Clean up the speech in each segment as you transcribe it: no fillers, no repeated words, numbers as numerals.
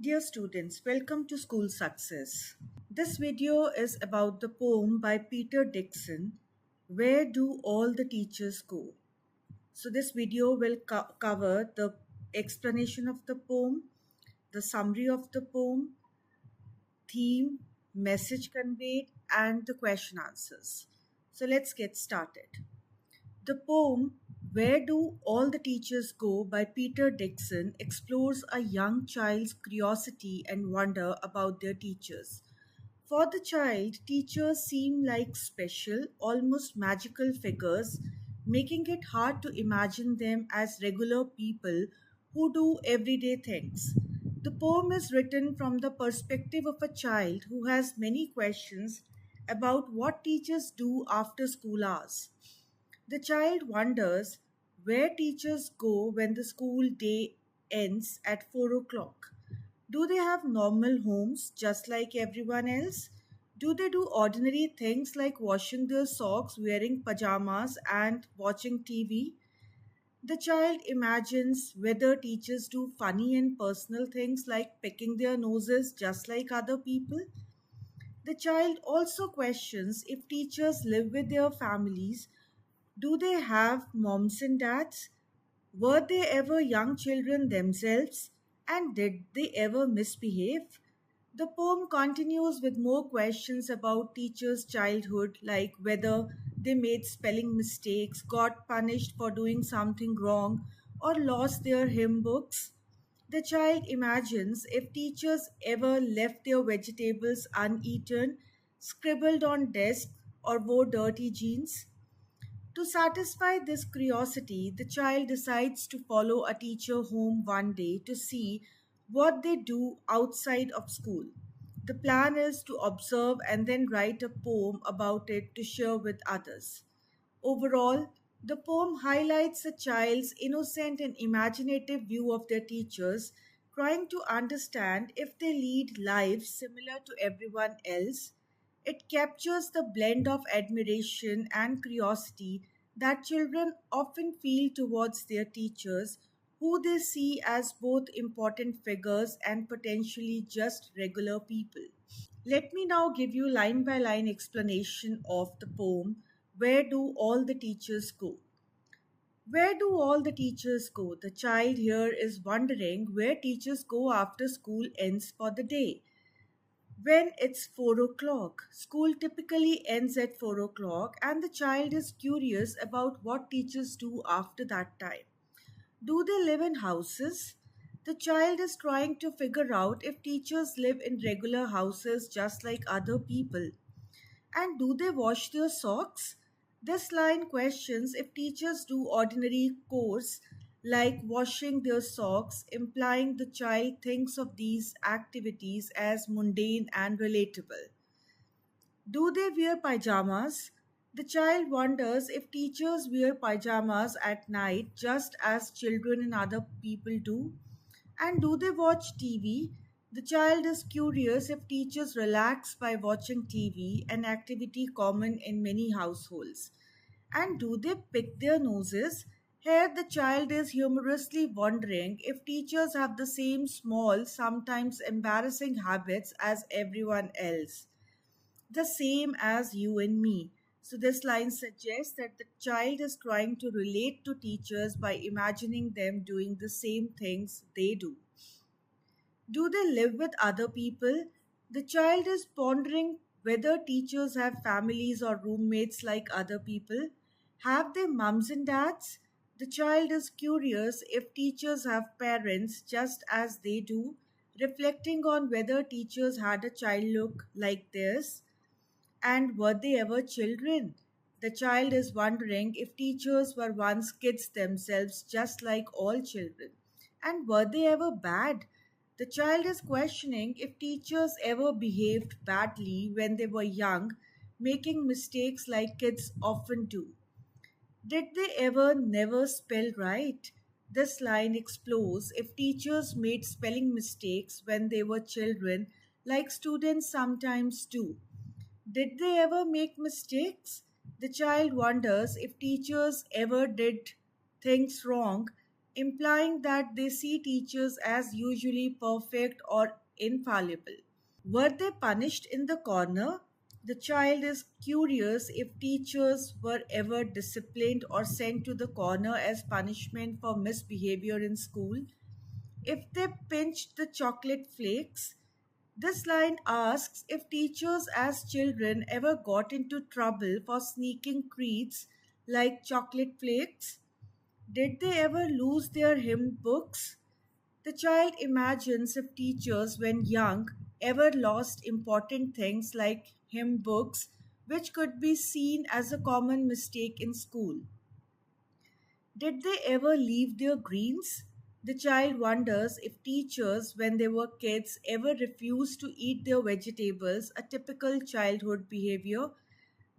Dear students, welcome to School Success. This video is about the poem by Peter Dixon, Where Do All the Teachers Go? So this video will cover the explanation of the poem, the summary of the poem, theme, message conveyed, and the question answers. So let's get started. The poem Where Do All the Teachers Go by Peter Dixon explores a young child's curiosity and wonder about their teachers. For the child, teachers seem like special, almost magical figures, making it hard to imagine them as regular people who do everyday things. The poem is written from the perspective of a child who has many questions about what teachers do after school hours. The child wonders where teachers go when the school day ends at 4 o'clock. Do they have normal homes just like everyone else? Do they do ordinary things like washing their socks, wearing pajamas, and watching TV? The child imagines whether teachers do funny and personal things like picking their noses just like other people. The child also questions if teachers live with their families. Do they have moms and dads? Were they ever young children themselves? And did they ever misbehave? The poem continues with more questions about teachers' childhood, like whether they made spelling mistakes, got punished for doing something wrong, or lost their hymn books. The child imagines if teachers ever left their vegetables uneaten, scribbled on desks, or wore dirty jeans. To satisfy this curiosity, the child decides to follow a teacher home one day to see what they do outside of school. The plan is to observe and then write a poem about it to share with others. Overall, the poem highlights a child's innocent and imaginative view of their teachers, trying to understand if they lead lives similar to everyone else. It captures the blend of admiration and curiosity that children often feel towards their teachers, who they see as both important figures and potentially just regular people. Let me now give you line by line explanation of the poem Where Do All the Teachers Go? Where do all the teachers go? The child here is wondering where teachers go after school ends for the day. When it's 4 o'clock, school typically ends at 4 o'clock, and the child is curious about what teachers do after that time. Do they live in houses? The child is trying to figure out if teachers live in regular houses just like other people. And do they wash their socks? This line questions if teachers do ordinary chores like washing their socks, implying the child thinks of these activities as mundane and relatable. Do they wear pajamas? The child wonders if teachers wear pajamas at night just as children and other people do. And do they watch TV? The child is curious if teachers relax by watching TV, an activity common in many households. And do they pick their noses? Here, the child is humorously wondering if teachers have the same small, sometimes embarrassing habits as everyone else, the same as you and me. So, this line suggests that the child is trying to relate to teachers by imagining them doing the same things they do. Do they live with other people? The child is pondering whether teachers have families or roommates like other people. Have they mums and dads? The child is curious if teachers have parents just as they do, reflecting on whether teachers had a child look like theirs. And were they ever children? The child is wondering if teachers were once kids themselves, just like all children. And were they ever bad? The child is questioning if teachers ever behaved badly when they were young, making mistakes like kids often do. Did they ever never spell right? This line explores if teachers made spelling mistakes when they were children, like students sometimes do. Did they ever make mistakes? The child wonders if teachers ever did things wrong, implying that they see teachers as usually perfect or infallible. Were they punished in the corner? The child is curious if teachers were ever disciplined or sent to the corner as punishment for misbehavior in school. If they pinched the chocolate flakes, this line asks if teachers as children ever got into trouble for sneaking treats like chocolate flakes. Did they ever lose their hymn books? The child imagines if teachers, when young, ever lost important things like hymn books, which could be seen as a common mistake in school. Did they ever leave their greens? The child wonders if teachers, when they were kids, ever refused to eat their vegetables, a typical childhood behavior.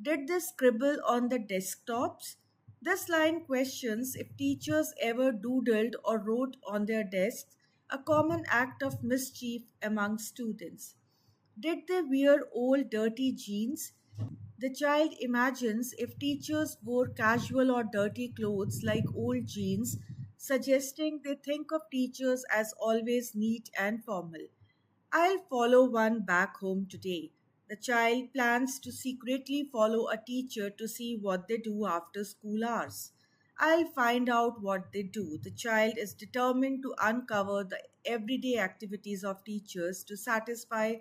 Did they scribble on the desktops? This line questions if teachers ever doodled or wrote on their desks, a common act of mischief among students. Did they wear old dirty jeans? The child imagines if teachers wore casual or dirty clothes like old jeans, suggesting they think of teachers as always neat and formal. I'll follow one back home today. The child plans to secretly follow a teacher to see what they do after school hours. I'll find out what they do. The child is determined to uncover the everyday activities of teachers to satisfy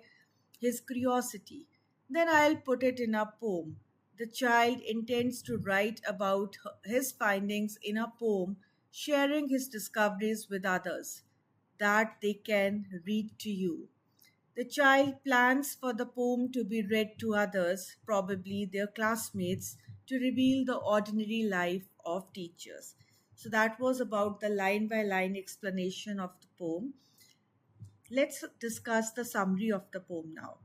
his curiosity. Then I'll put it in a poem. The child intends to write about his findings in a poem, sharing his discoveries with others that they can read to you. The child plans for the poem to be read to others, probably their classmates, to reveal the ordinary life of teachers. So that was about the line by line explanation of the poem. Let's discuss the summary of the poem now.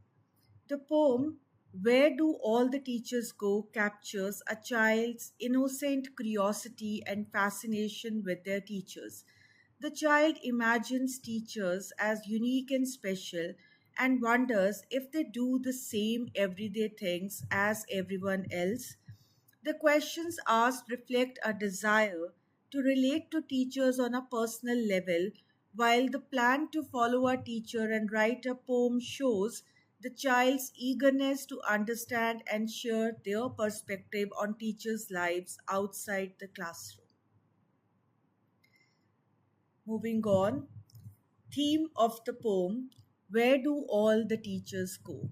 The poem, Where Do All the Teachers Go, captures a child's innocent curiosity and fascination with their teachers. The child imagines teachers as unique and special and wonders if they do the same everyday things as everyone else. The questions asked reflect a desire to relate to teachers on a personal level, while the plan to follow a teacher and write a poem shows the child's eagerness to understand and share their perspective on teachers' lives outside the classroom. Moving on, theme of the poem, Where Do All the Teachers Go?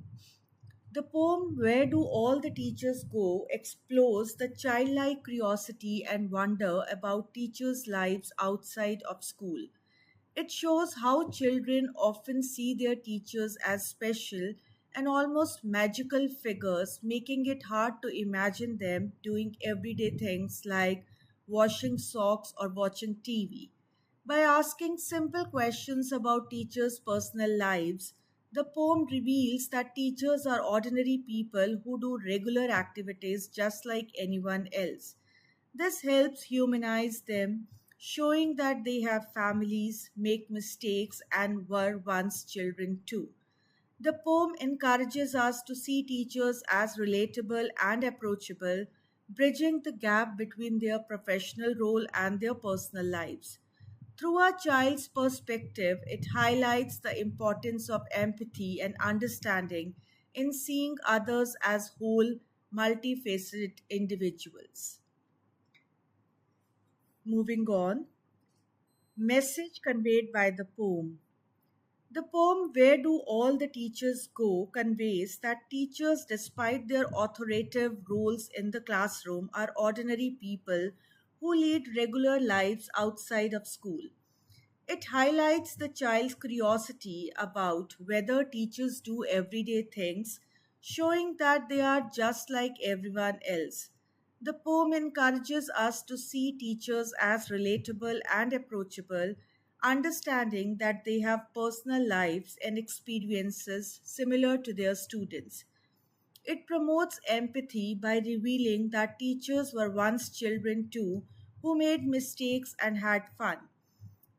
The poem Where Do All the Teachers Go explores the childlike curiosity and wonder about teachers' lives outside of school. It shows how children often see their teachers as special and almost magical figures, making it hard to imagine them doing everyday things like washing socks or watching TV. By asking simple questions about teachers' personal lives, the poem reveals that teachers are ordinary people who do regular activities just like anyone else. This helps humanize them, showing that they have families, make mistakes, and were once children too. The poem encourages us to see teachers as relatable and approachable, bridging the gap between their professional role and their personal lives. Through a child's perspective, it highlights the importance of empathy and understanding in seeing others as whole, multifaceted individuals. Moving on, message conveyed by the poem. The poem Where Do All the Teachers Go conveys that teachers, despite their authoritative roles in the classroom, are ordinary people who lead regular lives outside of school. It highlights the child's curiosity about whether teachers do everyday things, showing that they are just like everyone else. The poem encourages us to see teachers as relatable and approachable, understanding that they have personal lives and experiences similar to their students. It promotes empathy by revealing that teachers were once children too who made mistakes and had fun.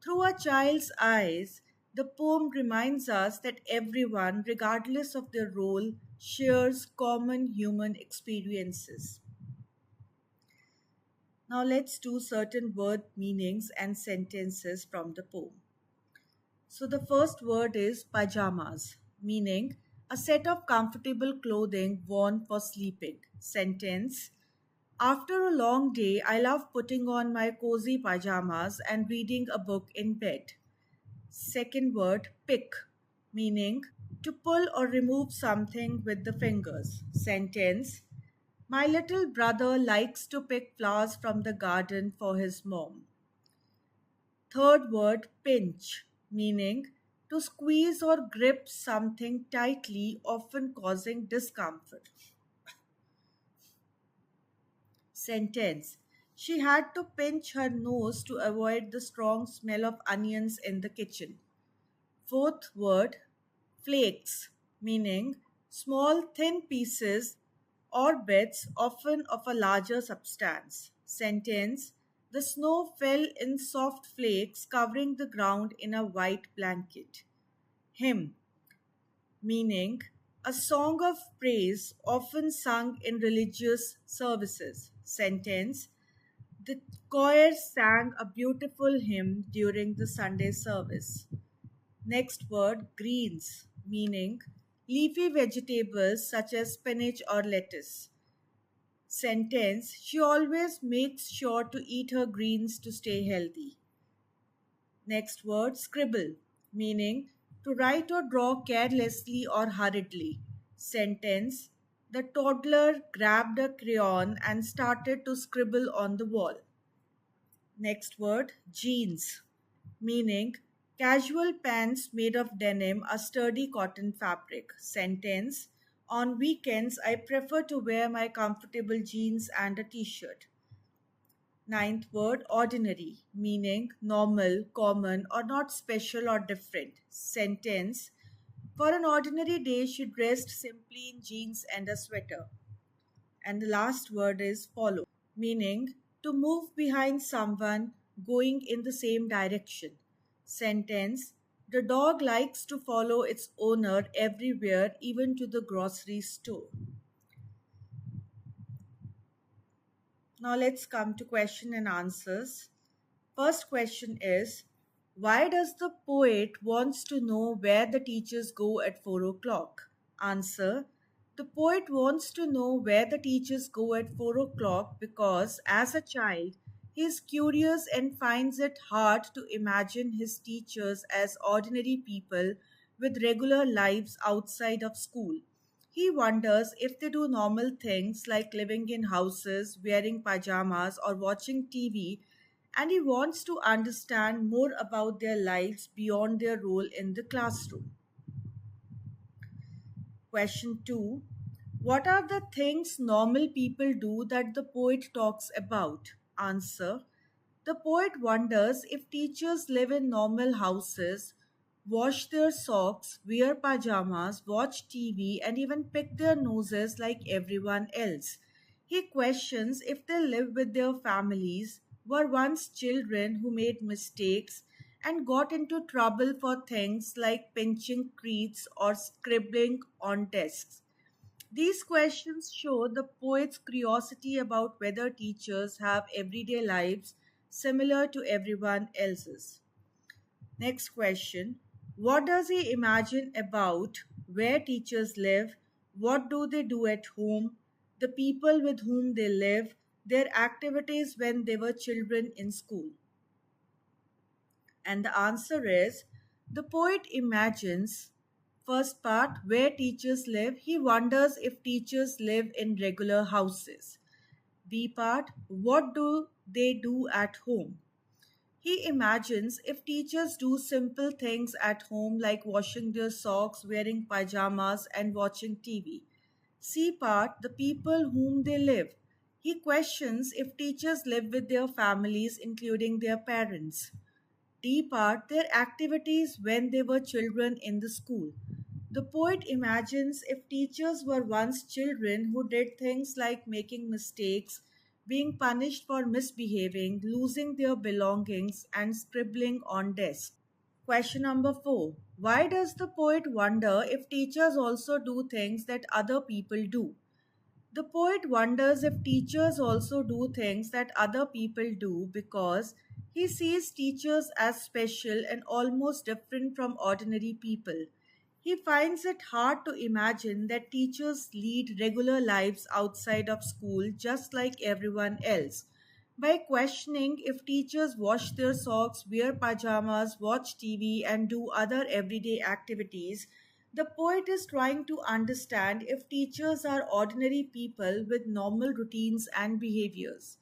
Through a child's eyes, the poem reminds us that everyone, regardless of their role, shares common human experiences. Now let's do certain word meanings and sentences from the poem. So the first word is pajamas, meaning a set of comfortable clothing worn for sleeping. Sentence: after a long day, I love putting on my cozy pajamas and reading a book in bed. Second word, pick, meaning to pull or remove something with the fingers. Sentence: my little brother likes to pick flowers from the garden for his mom. Third word, pinch, meaning to squeeze or grip something tightly, often causing discomfort. Sentence: she had to pinch her nose to avoid the strong smell of onions in the kitchen. Fourth word, flakes, meaning small thin pieces or bits, often of a larger substance. Sentence: the snow fell in soft flakes, covering the ground in a white blanket. Hymn, meaning a song of praise often sung in religious services. Sentence: the choir sang a beautiful hymn during the Sunday service. Next word, greens, meaning leafy vegetables such as spinach or lettuce. Sentence: she always makes sure to eat her greens to stay healthy. Next word, scribble, meaning to write or draw carelessly or hurriedly. Sentence: the toddler grabbed a crayon and started to scribble on the wall. Next word, jeans, meaning casual pants made of denim, a sturdy cotton fabric. Sentence: on weekends, I prefer to wear my comfortable jeans and a t shirt. Ninth word, ordinary, meaning normal, common, or not special or different. Sentence: for an ordinary day, she dressed simply in jeans and a sweater. And the last word is follow, meaning to move behind someone going in the same direction. Sentence: the dog likes to follow its owner everywhere, even to the grocery store. Now let's come to question and answers. First question is, why does the poet wants to know where the teachers go at 4 o'clock? Answer: the poet wants to know where the teachers go at 4 o'clock because as a child he is curious and finds it hard to imagine his teachers as ordinary people with regular lives outside of school. He wonders if they do normal things like living in houses, wearing pajamas, or watching TV, and he wants to understand more about their lives beyond their role in the classroom. Question 2. What are the things normal people do that the poet talks about? Answer: the poet wonders if teachers live in normal houses, wash their socks, wear pajamas, watch TV, and even pick their noses like everyone else. He questions if they live with their families, were once children who made mistakes, and got into trouble for things like pinching creeds or scribbling on desks. These questions show the poet's curiosity about whether teachers have everyday lives similar to everyone else's. Next question. What does he imagine about where teachers live? What do they do at home? The people with whom they live? Their activities when they were children in school? And the answer is, the poet imagines, first part, where teachers live. He wonders if teachers live in regular houses. B part, what do they do at home? He imagines if teachers do simple things at home like washing their socks, wearing pajamas, and watching TV. C part, the people whom they live. He questions if teachers live with their families, including their parents. D part, their activities when they were children in the school. The poet imagines if teachers were once children who did things like making mistakes, being punished for misbehaving, losing their belongings, and scribbling on desks. Question number 4. Why does the poet wonder if teachers also do things that other people do? The poet wonders if teachers also do things that other people do because he sees teachers as special and almost different from ordinary people. He finds it hard to imagine that teachers lead regular lives outside of school just like everyone else. By questioning if teachers wash their socks, wear pajamas, watch TV, and do other everyday activities, the poet is trying to understand if teachers are ordinary people with normal routines and behaviors.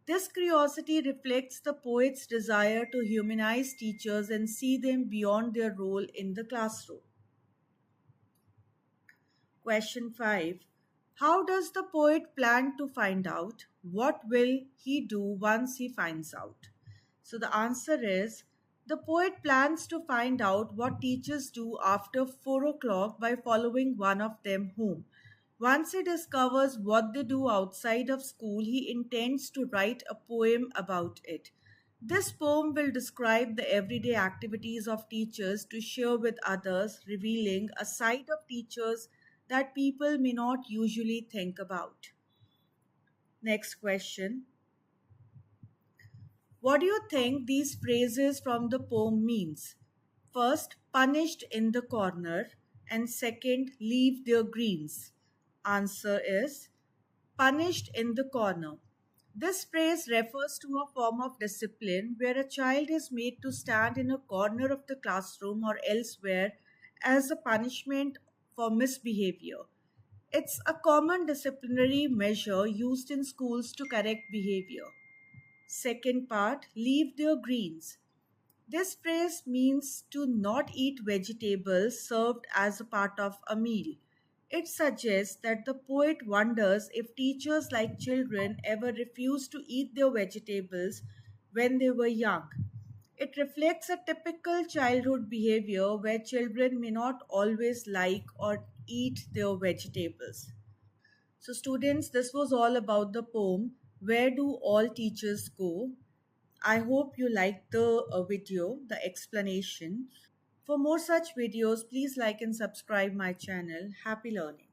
This curiosity reflects the poet's desire to humanize teachers and see them beyond their role in the classroom. Question 5. How does the poet plan to find out? What will he do once he finds out? So the answer is the poet plans to find out what teachers do after 4 o'clock by following one of them home. Once he discovers what they do outside of school, he intends to write a poem about it. This poem will describe the everyday activities of teachers to share with others, revealing a side of teachers that people may not usually think about. Next question. What do you think these phrases from the poem means? First, punished in the corner, and second, leave their greens. Answer is punished in the corner. This phrase refers to a form of discipline where a child is made to stand in a corner of the classroom or elsewhere as a punishment for misbehavior. It's a common disciplinary measure used in schools to correct behavior. Second part, leave their greens. This phrase means to not eat vegetables served as a part of a meal. It suggests that the poet wonders if teachers, like children, ever refused to eat their vegetables when they were young. It reflects a typical childhood behavior where children may not always like or eat their vegetables. So, students, this was all about the poem, Where Do All Teachers Go? I hope you liked the video, the explanation. For more such videos, please like and subscribe my channel. Happy learning.